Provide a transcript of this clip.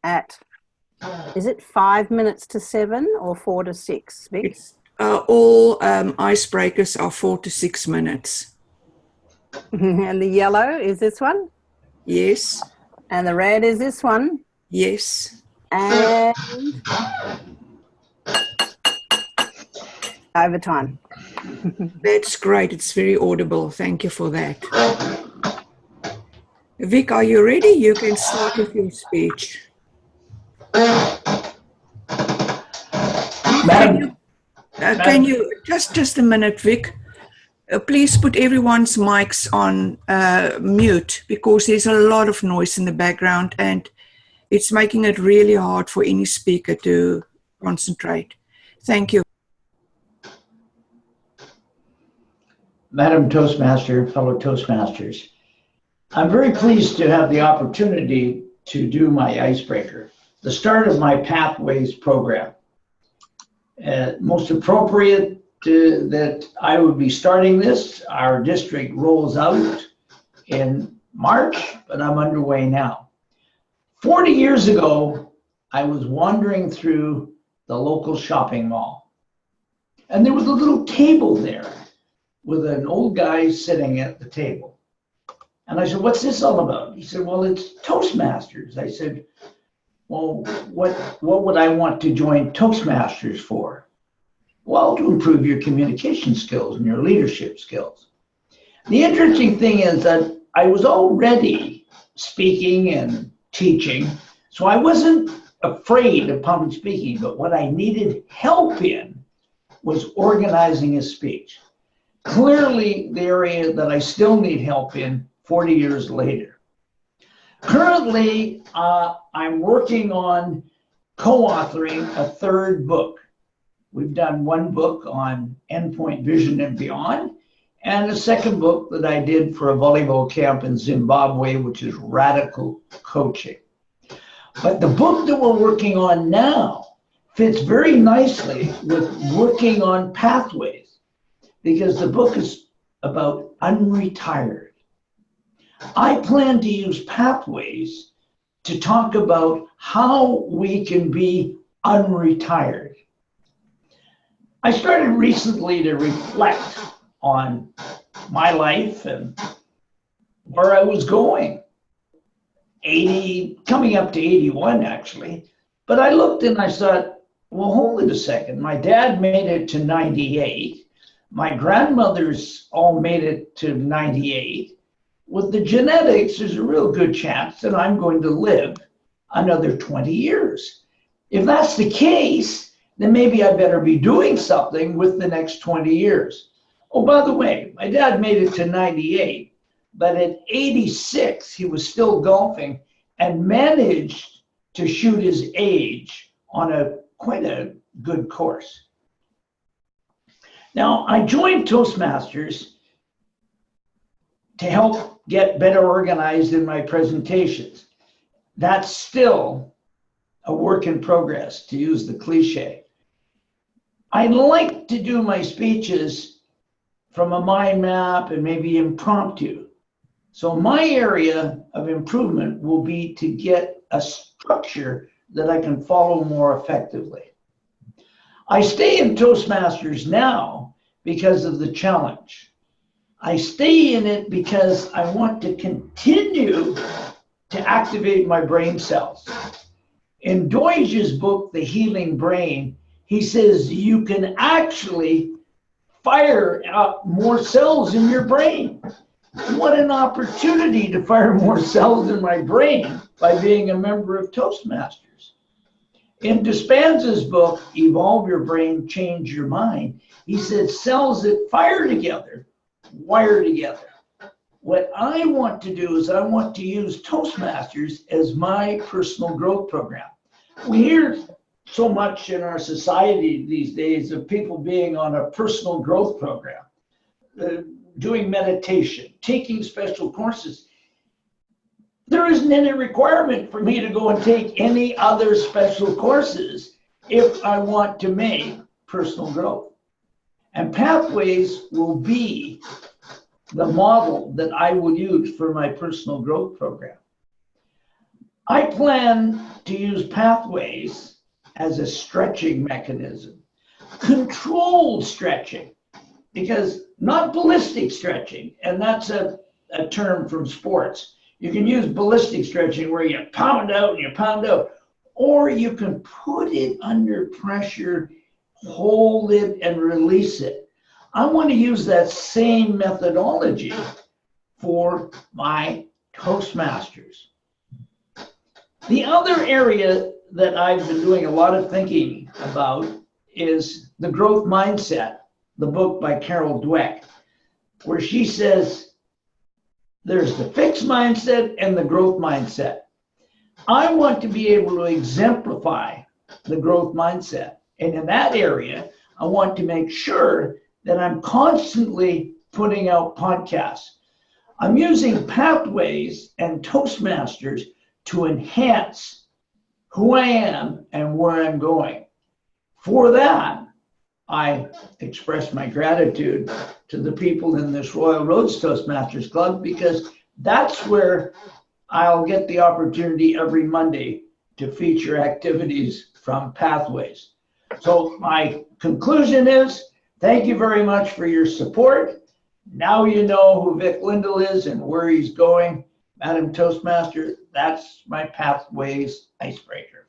at, is it 5 minutes to 7 or 4 to 6, Vic? It's all icebreakers are 4 to 6 minutes. And the yellow is this one? Yes. And the red is this one? Yes. And overtime. That's great. It's very audible. Thank you for that. Vic, are you ready? You can start with your speech. Madam, Can you just a minute, Vic? Please put everyone's mics on mute, because there's a lot of noise in the background and it's making it really hard for any speaker to concentrate. Thank you. Madam Toastmaster, fellow Toastmasters, I'm very pleased to have the opportunity to do my icebreaker, the start of my Pathways program. Most appropriate that I would be starting this. Our district rolls out in March, but I'm underway now. 40 years ago, I was wandering through the local shopping mall, and there was a little table there with an old guy sitting at the table. And I said, "What's this all about?" He said, "Well, it's Toastmasters." I said, "Well, what would I want to join Toastmasters for?" "Well, to improve your communication skills and your leadership skills." The interesting thing is that I was already speaking and teaching, so I wasn't afraid of public speaking, but what I needed help in was organizing a speech. Clearly, the area that I still need help in 40 years later. Currently, I'm working on co-authoring a third book. We've done one book on endpoint vision and beyond, and a second book that I did for a volleyball camp in Zimbabwe, which is radical coaching. But the book that we're working on now fits very nicely with working on pathways, because the book is about unretired. I plan to use pathways to talk about how we can be unretired. I started recently to reflect on my life and where I was going. 80, coming up to 81 actually. But I looked and I thought, well, hold it a second. My dad made it to 98. My grandmothers all made it to 98. With the genetics, there's a real good chance that I'm going to live another 20 years. If that's the case, then maybe I better be doing something with the next 20 years. Oh, by the way, my dad made it to 98, but at 86, he was still golfing and managed to shoot his age on quite a good course. Now, I joined Toastmasters to help get better organized in my presentations. That's still a work in progress, to use the cliche. I like to do my speeches from a mind map and maybe impromptu. So my area of improvement will be to get a structure that I can follow more effectively. I stay in Toastmasters now because of the challenge. I stay in it because I want to continue to activate my brain cells. In Deutsch's book, The Healing Brain, he says you can actually fire up more cells in your brain. What an opportunity to fire more cells in my brain by being a member of Toastmasters. In Dispenza's book, Evolve Your Brain, Change Your Mind, he said cells that fire together, wire together. What I want to do is I want to use Toastmasters as my personal growth program. We hear so much in our society these days of people being on a personal growth program, doing meditation, taking special courses. There isn't any requirement for me to go and take any other special courses if I want to make personal growth. And Pathways will be the model that I will use for my personal growth program. I plan to use pathways as a stretching mechanism, controlled stretching, because not ballistic stretching, and that's a term from sports. You can use ballistic stretching where you pound out and you pound out, or you can put it under pressure, hold it, and release it. I want to use that same methodology for my Toastmasters. The other area that I've been doing a lot of thinking about is the growth mindset, the book by Carol Dweck, where she says there's the fixed mindset and the growth mindset. I want to be able to exemplify the growth mindset. And in that area, I want to make sure that I'm constantly putting out podcasts. I'm using pathways and Toastmasters to enhance who I am and where I'm going. For that, I express my gratitude to the people in this Royal Roads Toastmasters Club, because that's where I'll get the opportunity every Monday to feature activities from Pathways. So my conclusion is, thank you very much for your support. Now you know who Vic Lindal is and where he's going. Madam Toastmaster, that's my Pathways Icebreaker.